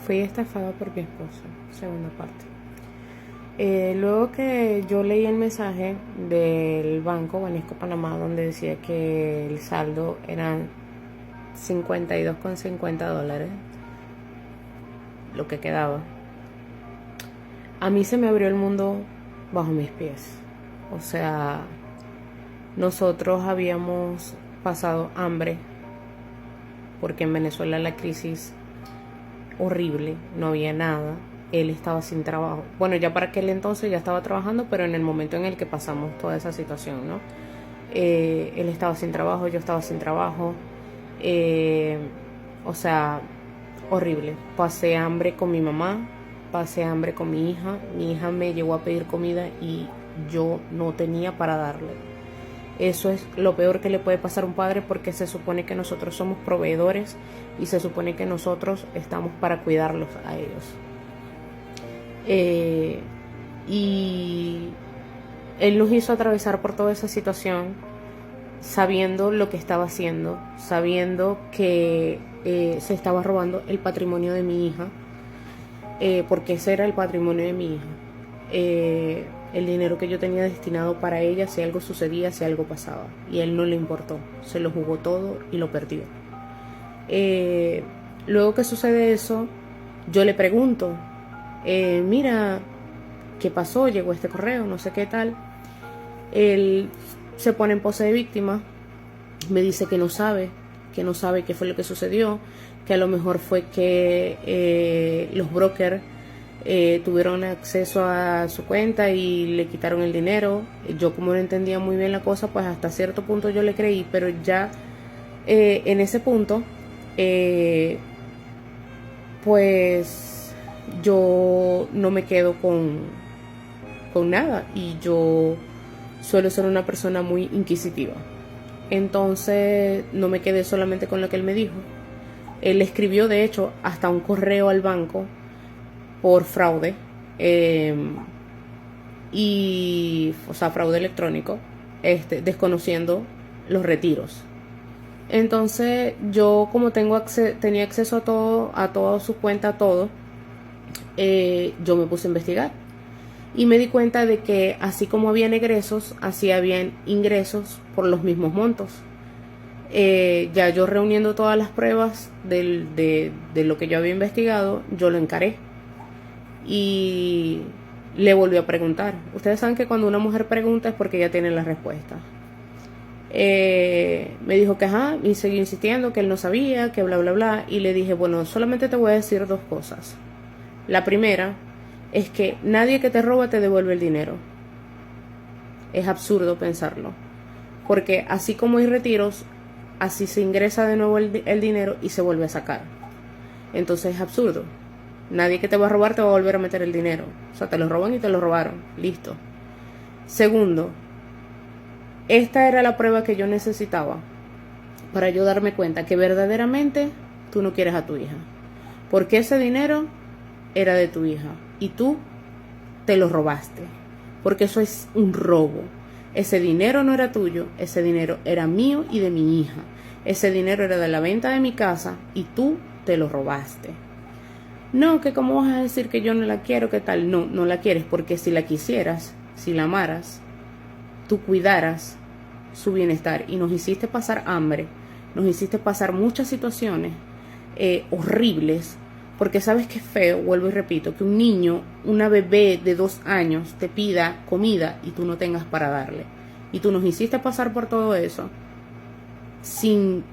Fui estafada por mi esposo, segunda parte. Luego que yo leí el mensaje del banco Banesco Panamá donde decía que el saldo eran 52,50 dólares, lo que quedaba, a mí se me abrió el mundo bajo mis pies. O sea, nosotros habíamos pasado hambre porque en Venezuela la crisis horrible, no había nada. Él estaba sin trabajo. Bueno, ya para aquel entonces ya estaba trabajando, pero en el momento en el que pasamos toda esa situación, ¿no? Él estaba sin trabajo, yo estaba sin trabajo. O sea, horrible. Pasé hambre con mi mamá, pasé hambre con mi hija. Mi hija me llegó a pedir comida y yo no tenía para darle. Eso es lo peor que le puede pasar a un padre, porque se supone que nosotros somos proveedores y se supone que nosotros estamos para cuidarlos a ellos. Y él nos hizo atravesar por toda esa situación sabiendo lo que estaba haciendo, sabiendo que se estaba robando el patrimonio de mi hija, porque ese era el patrimonio de mi hija. El dinero que yo tenía destinado para ella, si algo sucedía, si algo pasaba, y a él no le importó, se lo jugó todo y lo perdió. Luego que sucede eso, yo le pregunto, mira, ¿qué pasó? Llegó este correo, no sé qué tal. Él se pone en pose de víctima, me dice que no sabe qué fue lo que sucedió, que a lo mejor fue que los brokers tuvieron acceso a su cuenta y le quitaron el dinero. Yo, como no entendía muy bien la cosa, pues hasta cierto punto yo le creí, pero ya en ese punto pues yo no me quedo con nada, y yo suelo ser una persona muy inquisitiva. Entonces no me quedé solamente con lo que él me dijo. Él escribió de hecho hasta un correo al banco por fraude, o sea, fraude electrónico, desconociendo los retiros. Entonces yo, como tenía acceso a toda su cuenta, a todo, yo me puse a investigar y me di cuenta de que así como habían egresos, así habían ingresos por los mismos montos. Ya yo, reuniendo todas las pruebas de lo que yo había investigado, yo lo encaré y le volví a preguntar. Ustedes saben que cuando una mujer pregunta es porque ya tiene la respuesta. Me dijo que ajá, y seguí insistiendo que él no sabía, que bla bla bla, y le dije, bueno, solamente te voy a decir dos cosas. La primera es que nadie que te roba te devuelve el dinero. Es absurdo pensarlo, porque así como hay retiros, así se ingresa de nuevo el dinero y se vuelve a sacar. Entonces es absurdo. Nadie que te va a robar te va a volver a meter el dinero. O sea, te lo roban y te lo robaron. Listo. Segundo, esta era la prueba que yo necesitaba para yo darme cuenta que verdaderamente tú no quieres a tu hija, porque ese dinero era de tu hija y tú te lo robaste, porque eso es un robo. Ese dinero no era tuyo, ese dinero era mío y de mi hija. Ese dinero era de la venta de mi casa y tú te lo robaste. No, que cómo vas a decir que yo no la quiero, qué tal. No, no la quieres, porque si la quisieras, si la amaras, tú cuidaras su bienestar, y nos hiciste pasar hambre, nos hiciste pasar muchas situaciones horribles, porque sabes que es feo, vuelvo y repito, que un niño, una bebé de 2 años te pida comida y tú no tengas para darle, y tú nos hiciste pasar por todo eso sin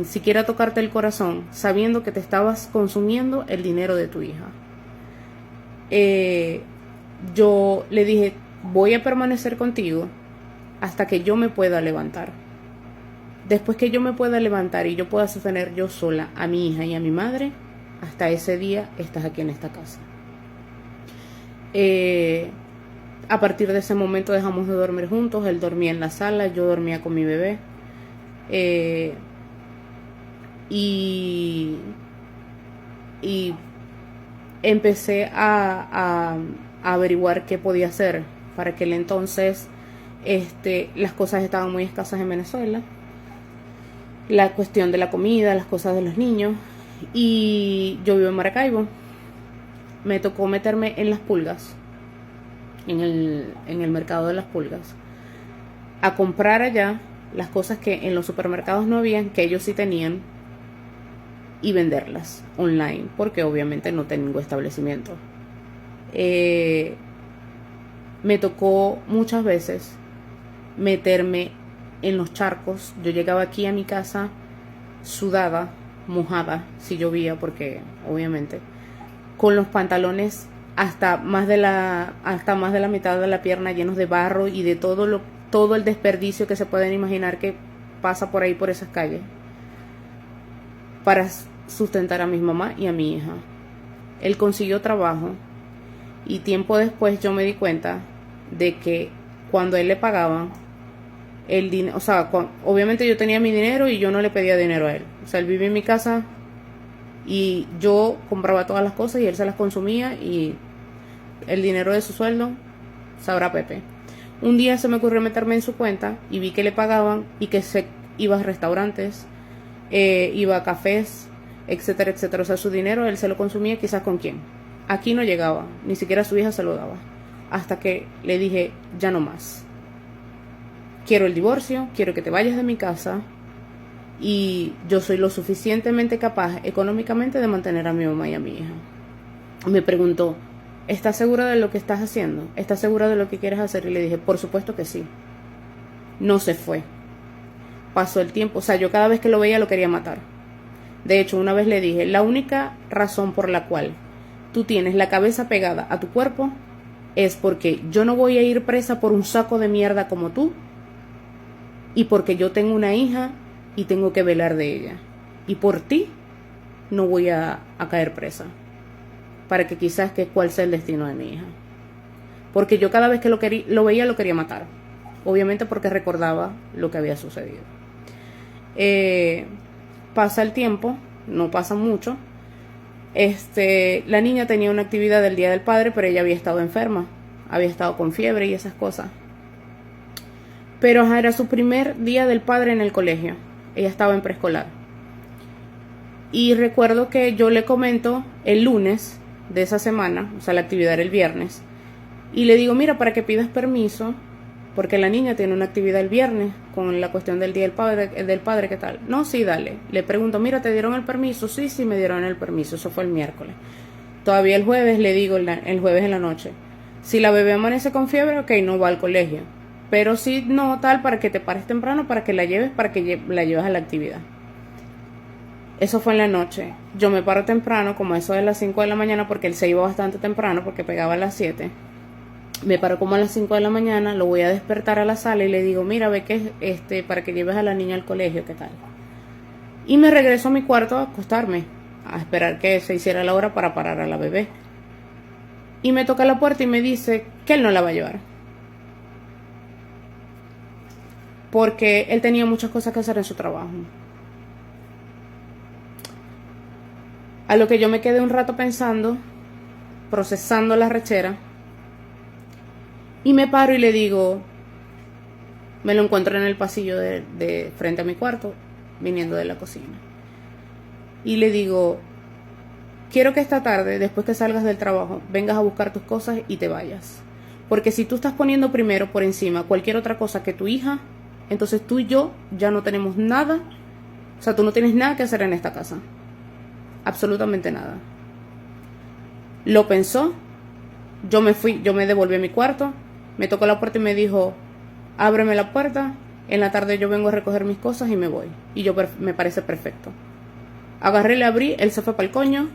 siquiera tocarte el corazón, sabiendo que te estabas consumiendo el dinero de tu hija. Yo le dije, voy a permanecer contigo hasta que yo me pueda levantar. Después que yo me pueda levantar y yo pueda sostener yo sola a mi hija y a mi madre, hasta ese día estás aquí en esta casa. A partir de ese momento dejamos de dormir juntos. Él dormía en la sala, yo dormía con mi bebé. Y empecé a averiguar qué podía hacer. Para aquel entonces las cosas estaban muy escasas en Venezuela, la cuestión de la comida, las cosas de los niños, y yo vivo en Maracaibo. me tocó meterme en las pulgas, en el mercado de las pulgas, a comprar allá las cosas que en los supermercados no habían, que ellos sí tenían, y venderlas online, porque obviamente no tengo establecimiento. Me tocó muchas veces meterme en los charcos. Yo llegaba aquí a mi casa sudada, mojada, si llovía, porque obviamente, con los pantalones hasta más de la mitad de la pierna llenos de barro y de todo el desperdicio que se pueden imaginar que pasa por ahí, por esas calles, para sustentar a mi mamá y a mi hija. Él consiguió trabajo y tiempo después yo me di cuenta de que cuando él le pagaban el dinero, o sea, obviamente yo tenía mi dinero y yo no le pedía dinero a él. O sea, él vivía en mi casa y yo compraba todas las cosas y él se las consumía, y el dinero de su sueldo sabrá Pepe. Un día se me ocurrió meterme en su cuenta y vi que le pagaban y que se iba a restaurantes, iba a cafés, etcétera, etcétera. O sea, su dinero él se lo consumía, quizás con quién. Aquí no llegaba, ni siquiera a su hija se lo daba. Hasta que le dije, ya no más. Quiero el divorcio, quiero que te vayas de mi casa, y yo soy lo suficientemente capaz económicamente de mantener a mi mamá y a mi hija. Me preguntó, ¿estás segura de lo que estás haciendo? ¿Estás segura de lo que quieres hacer? Y le dije, por supuesto que sí. No se fue. Pasó el tiempo, o sea, yo cada vez que lo veía lo quería matar. De hecho, una vez le dije, la única razón por la cual tú tienes la cabeza pegada a tu cuerpo es porque yo no voy a ir presa por un saco de mierda como tú, y porque yo tengo una hija y tengo que velar de ella, y por ti no voy a caer presa, para que quizás que cuál sea el destino de mi hija. Porque yo cada vez que lo veía lo quería matar, obviamente porque recordaba lo que había sucedido. Pasa el tiempo, no pasa mucho. La niña tenía una actividad del Día del Padre, pero ella había estado enferma, había estado con fiebre y esas cosas. Pero era su primer Día del Padre en el colegio. Ella estaba en preescolar. Y recuerdo que yo le comento el lunes de esa semana, o sea, la actividad era el viernes, y le digo, mira, para que pidas permiso, porque la niña tiene una actividad el viernes con la cuestión del Día del Padre, ¿qué tal? No, sí, dale. Le pregunto, mira, ¿te dieron el permiso? Sí, me dieron el permiso. Eso fue el miércoles. Todavía el jueves le digo, el jueves en la noche, si la bebé amanece con fiebre, ok, no va al colegio. Pero sí, no, tal, para que te pares temprano, para que la lleves, la lleves a la actividad. Eso fue en la noche. Yo me paro temprano, como eso de las 5 de la mañana, porque él se iba bastante temprano, porque pegaba a las 7. Me paro como a las 5 de la mañana, lo voy a despertar a la sala y le digo, mira, ve que para que lleves a la niña al colegio, ¿qué tal? Y me regreso a mi cuarto a acostarme, a esperar que se hiciera la hora para parar a la bebé. Y me toca la puerta y me dice que él no la va a llevar, porque él tenía muchas cosas que hacer en su trabajo. A lo que yo me quedé un rato pensando, procesando la rechera, y me paro y le digo, me lo encuentro en el pasillo de frente a mi cuarto, viniendo de la cocina. Y le digo, quiero que esta tarde, después que salgas del trabajo, vengas a buscar tus cosas y te vayas. Porque si tú estás poniendo primero por encima cualquier otra cosa que tu hija, entonces tú y yo ya no tenemos nada. O sea, tú no tienes nada que hacer en esta casa. Absolutamente nada. Lo pensó. Yo me fui, yo me devolví a mi cuarto. Me tocó la puerta y me dijo, ábreme la puerta. En la tarde yo vengo a recoger mis cosas y me voy. Y me parece perfecto. Agarré, le abrí, él se fue para el coño.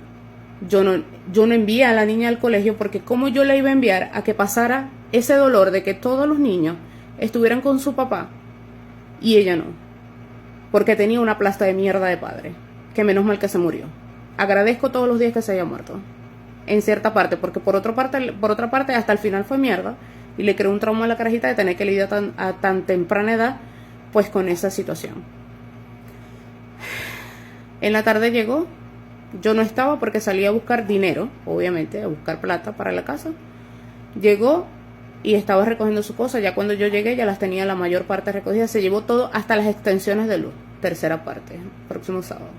Yo no envié a la niña al colegio, porque como yo la iba a enviar a que pasara ese dolor de que todos los niños estuvieran con su papá y ella no, porque tenía una plasta de mierda de padre, que menos mal que se murió. Agradezco todos los días que se haya muerto, en cierta parte, porque por otra parte hasta el final fue mierda y le creó un trauma a la carajita de tener que lidiar a tan temprana edad pues con esa situación. En la tarde llegó. Yo no estaba porque salí a buscar dinero, obviamente, a buscar plata para la casa. Llegó y estaba recogiendo su cosa. Ya cuando yo llegué ya las tenía la mayor parte recogidas. Se llevó todo, hasta las extensiones de luz. Tercera parte, próximo sábado.